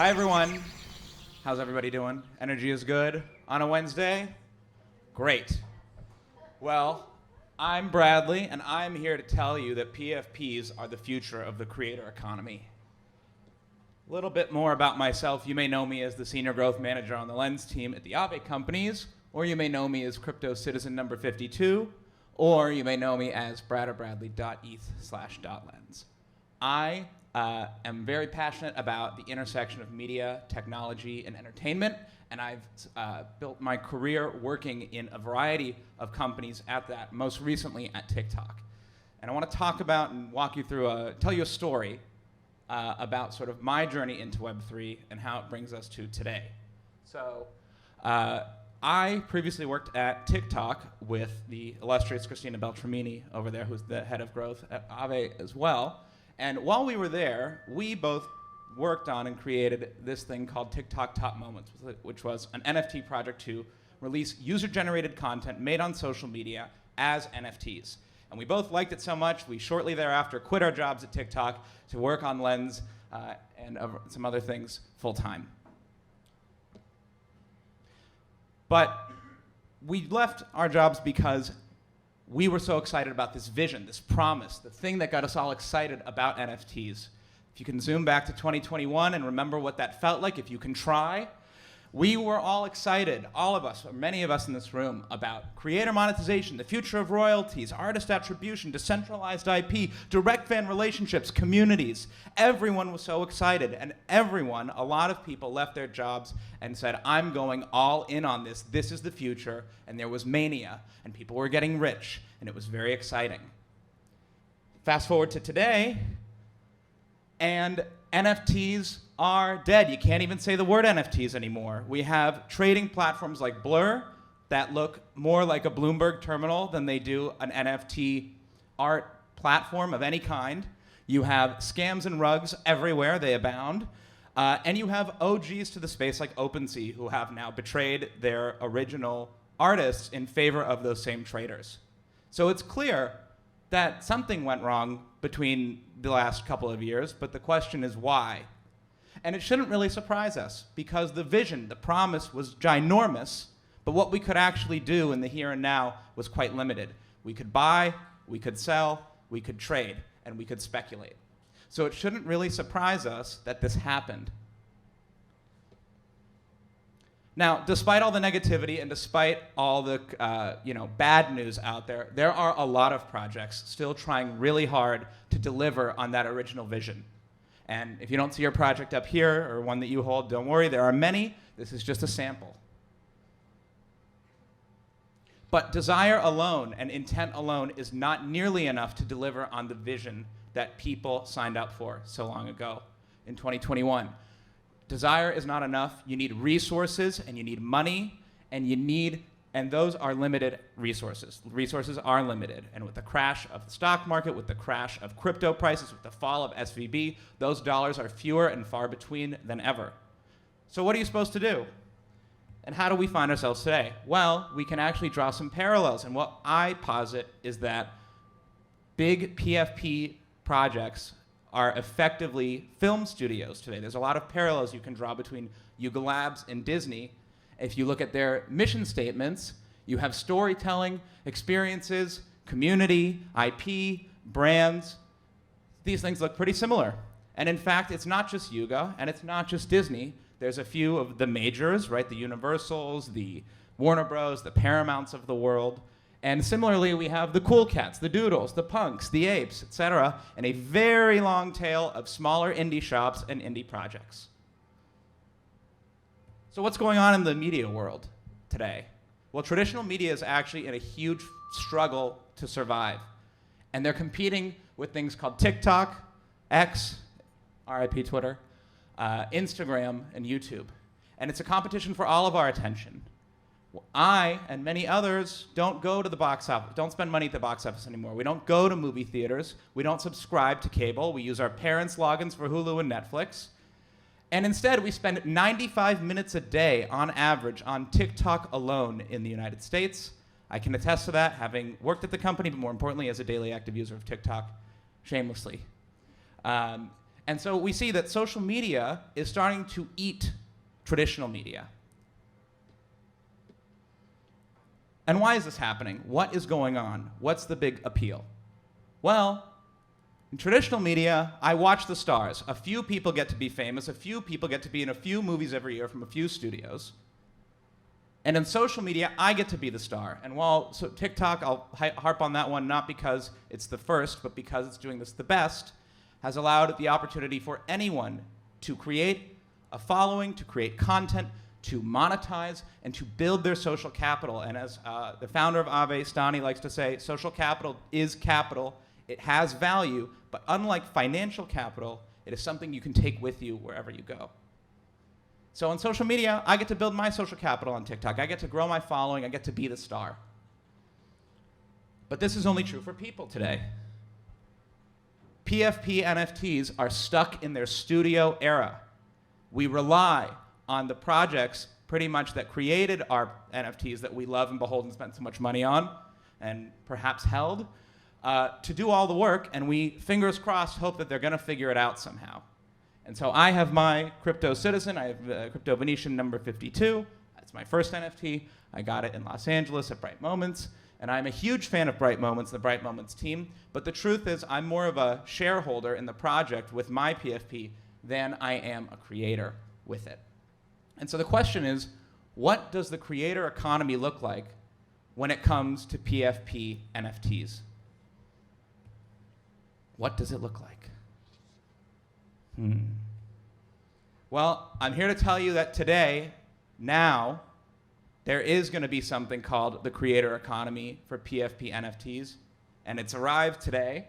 Hi, everyone. How's everybody doing? Energy is good on a Wednesday? Great. Well, I'm Bradley, and I'm here to tell you that PFPs are the future of the creator economy. A little bit more about myself. You may know me as the Senior Growth Manager on the Lens team at the Aave Companies, or you may know me as Crypto Citizen number 52, or you may know me as bradorBradley.eth/.lens. I am very passionate about the intersection of media, technology, and entertainment, and I've built my career working in a variety of companies at that, most recently at TikTok. And I want to talk about and walk you through, tell you a story about sort of my journey into Web3 and how it brings us to today. So I previously worked at TikTok with the illustrious Christina Beltramini over there, who's the head of growth at Aave as well. And while we were there, we both worked on and created this thing called TikTok Top Moments, which was an NFT project to release user-generated content made on social media as NFTs. And we both liked it so much, we shortly thereafter quit our jobs at TikTok to work on Lens and some other things full-time. But we left our jobs because we were so excited about this vision, this promise, the thing that got us all excited about NFTs. If you can zoom back to 2021 and remember what that felt like, if you can try, we were all excited, all of us, or many of us in this room, about creator monetization, the future of royalties, artist attribution, decentralized IP, direct fan relationships, communities. Everyone was so excited, and everyone, a lot of people left their jobs and said, I'm going all in on this. This is the future. And there was mania, and people were getting rich, and it was very exciting. Fast forward to today, and NFTs are dead. You can't even say the word NFTs anymore. We have trading platforms like Blur that look more like a Bloomberg terminal than they do an NFT art platform of any kind. You have scams and rugs everywhere, they abound. And you have OGs to the space like OpenSea who have now betrayed their original artists in favor of those same traders. So it's clear that something went wrong between the last couple of years, but the question is why? And it shouldn't really surprise us, because the vision, the promise was ginormous, but what we could actually do in the here and now was quite limited. We could buy, we could sell, we could trade, and we could speculate. So it shouldn't really surprise us that this happened. Now, despite all the negativity and despite all the bad news out there, there are a lot of projects still trying really hard to deliver on that original vision. And if you don't see your project up here or one that you hold, don't worry, there are many. This is just a sample. But desire alone and intent alone is not nearly enough to deliver on the vision that people signed up for so long ago in 2021. Desire is not enough. You need resources, and you need money, and those are limited resources. Resources are limited, and with the crash of the stock market, with the crash of crypto prices, with the fall of SVB, those dollars are fewer and far between than ever. So what are you supposed to do? And how do we find ourselves today? Well, we can actually draw some parallels, and what I posit is that big PFP projects are effectively film studios today. There's a lot of parallels you can draw between Yuga Labs and Disney. If you look at their mission statements, you have storytelling, experiences, community, IP, brands. These things look pretty similar. And in fact, it's not just Yuga, and it's not just Disney. There's a few of the majors, right? The Universals, the Warner Bros., the Paramounts of the world. And similarly, we have the Cool Cats, the Doodles, the Punks, the Apes, etc., and a very long tail of smaller indie shops and indie projects. So what's going on in the media world today? Well, traditional media is actually in a huge struggle to survive. And they're competing with things called TikTok, X, RIP Twitter, Instagram, and YouTube. And it's a competition for all of our attention. I and many others don't go to the box office, don't spend money at the box office anymore. We don't go to movie theaters. We don't subscribe to cable. We use our parents' logins for Hulu and Netflix. And instead, we spend 95 minutes a day on average on TikTok alone in the United States. I can attest to that, having worked at the company, but more importantly, as a daily active user of TikTok, shamelessly. And And so we see that social media is starting to eat traditional media. And why is this happening? What is going on? What's the big appeal? Well, in traditional media, I watch the stars. A few people get to be famous. A few people get to be in a few movies every year from a few studios. And in social media, I get to be the star. And while TikTok, I'll harp on that one, not because it's the first, but because it's doing this the best, has allowed the opportunity for anyone to create a following, to create content, to monetize, and to build their social capital. And as the founder of Aave, Stani, likes to say, social capital is capital. It has value, but unlike financial capital, it is something you can take with you wherever you go. So on social media, I get to build my social capital on TikTok. I get to grow my following. I get to be the star. But this is only true for people today. PFP NFTs are stuck in their studio era. We rely on the projects pretty much that created our NFTs that we love and behold and spent so much money on and perhaps held to do all the work, and we, fingers crossed, hope that they're going to figure it out somehow. And so I have my Crypto Citizen. I have Crypto Venetian number 52. That's my first NFT. I got it in Los Angeles at Bright Moments. And I'm a huge fan of Bright Moments, the Bright Moments team. But the truth is, I'm more of a shareholder in the project with my PFP than I am a creator with it. And so the question is, what does the creator economy look like when it comes to PFP NFTs? What does it look like? Well, I'm here to tell you that today, now, there is going to be something called the creator economy for PFP NFTs, and it's arrived today.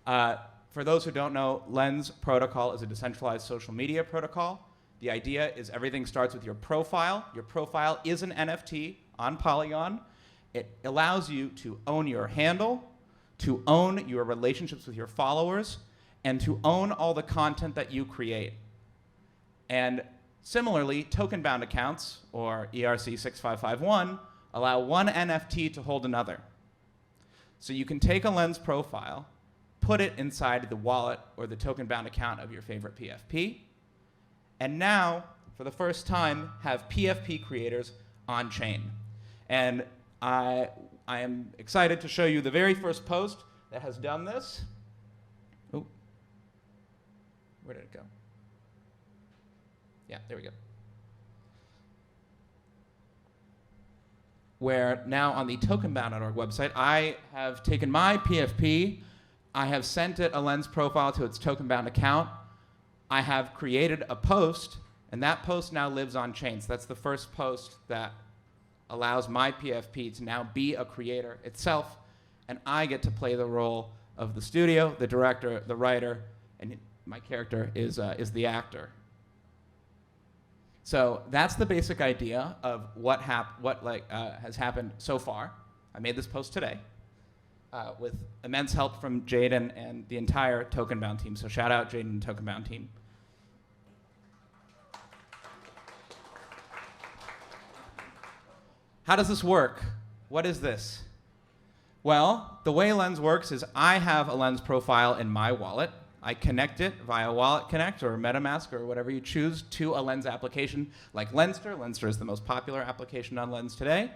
For those who don't know, Lens Protocol is a decentralized social media protocol. The idea is everything starts with your profile. Your profile is an NFT on Polygon. It allows you to own your handle, to own your relationships with your followers, and to own all the content that you create. And similarly, token-bound accounts, or ERC 6551, allow one NFT to hold another. So you can take a Lens profile, put it inside the wallet or the token-bound account of your favorite PFP, and now, for the first time, have PFP creators on-chain. And I am excited to show you the very first post that has done this. Oh, where did it go? Yeah, there we go. Where now on the tokenbound.org website, I have taken my PFP, I have sent it a Lens profile to its tokenbound account, I have created a post, and that post now lives on chain. So that's the first post that allows my PFP to now be a creator itself, and I get to play the role of the studio, the director, the writer, and my character is the actor. So that's the basic idea of what has happened so far. I made this post today with immense help from Jaden and the entire Tokenbound team. So shout out Jaden and the Tokenbound team. How does this work? What is this? Well, the way Lens works is I have a Lens profile in my wallet. I connect it via Wallet Connect or MetaMask or whatever you choose to a Lens application like Lenster. Lenster is the most popular application on Lens today.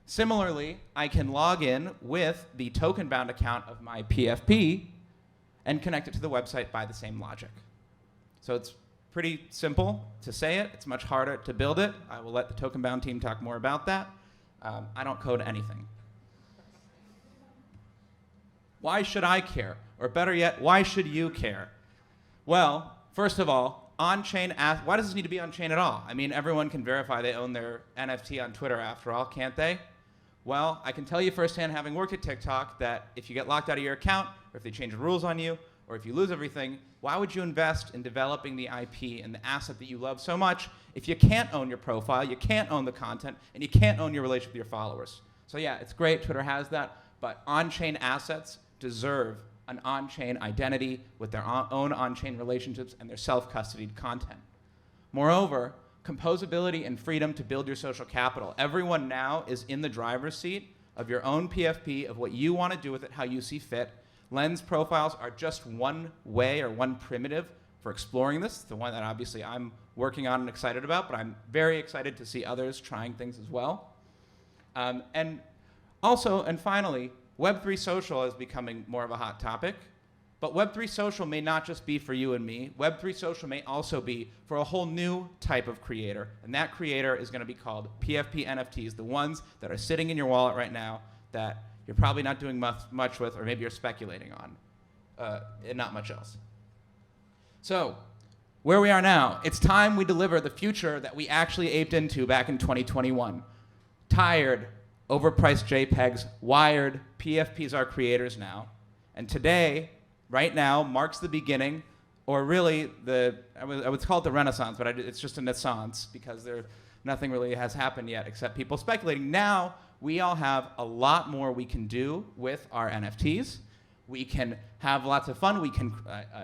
Similarly, I can log in with the token-bound account of my PFP and connect it to the website by the same logic. So it's pretty simple to say it. It's much harder to build it. I will let the token-bound team talk more about that. I don't code anything. Why should I care? Or better yet, why should you care? Well, first of all, on-chain, why does this need to be on-chain at all? I mean, everyone can verify they own their NFT on Twitter after all, can't they? Well, I can tell you firsthand, having worked at TikTok, that if you get locked out of your account, or if they change the rules on you, or if you lose everything, why would you invest in developing the IP and the asset that you love so much if you can't own your profile, you can't own the content, and you can't own your relationship with your followers? So yeah, it's great, Twitter has that, but on-chain assets deserve an on-chain identity with their own on-chain relationships and their self-custodied content. Moreover, composability and freedom to build your social capital. Everyone now is in the driver's seat of your own PFP, of what you want to do with it, how you see fit. Lens profiles are just one way or one primitive for exploring this, the one that obviously I'm working on and excited about, but I'm very excited to see others trying things as well. And also, and finally, Web3 social is becoming more of a hot topic, but Web3 social may not just be for you and me. Web3 social may also be for a whole new type of creator, and that creator is going to be called PFP NFTs, the ones that are sitting in your wallet right now that you're probably not doing much with, or maybe you're speculating on, and not much else. So, where we are now, it's time we deliver the future that we actually aped into back in 2021. Tired, overpriced JPEGs, wired, PFPs are creators now. And today, right now, marks the beginning, or really, I would call it the Renaissance, but it's just a naissance, because nothing really has happened yet except people speculating. Now, we all have a lot more we can do with our NFTs. We can have lots of fun.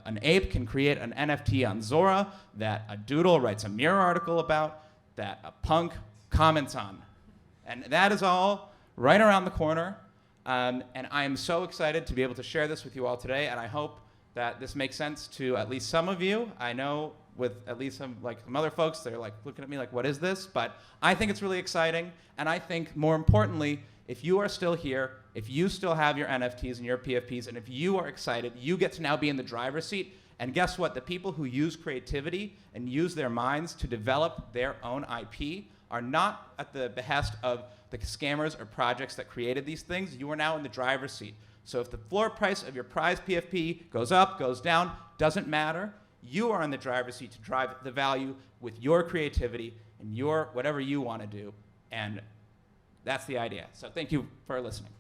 An ape can create an NFT on Zora that a doodle writes a mirror article about, that a punk comments on. And that is all right around the corner. And I am so excited to be able to share this with you all today, and I hope that this makes sense to at least some of you. I know with at least some other folks, they're like looking at me like, what is this? But I think it's really exciting, and I think more importantly, if you are still here, if you still have your NFTs and your PFPs, and if you are excited, you get to now be in the driver's seat. And guess what? The people who use creativity and use their minds to develop their own IP are not at the behest of the scammers or projects that created these things. You are now in the driver's seat. So if the floor price of your prize PFP goes up, goes down, doesn't matter. You are in the driver's seat to drive the value with your creativity and your whatever you want to do. And that's the idea. So thank you for listening.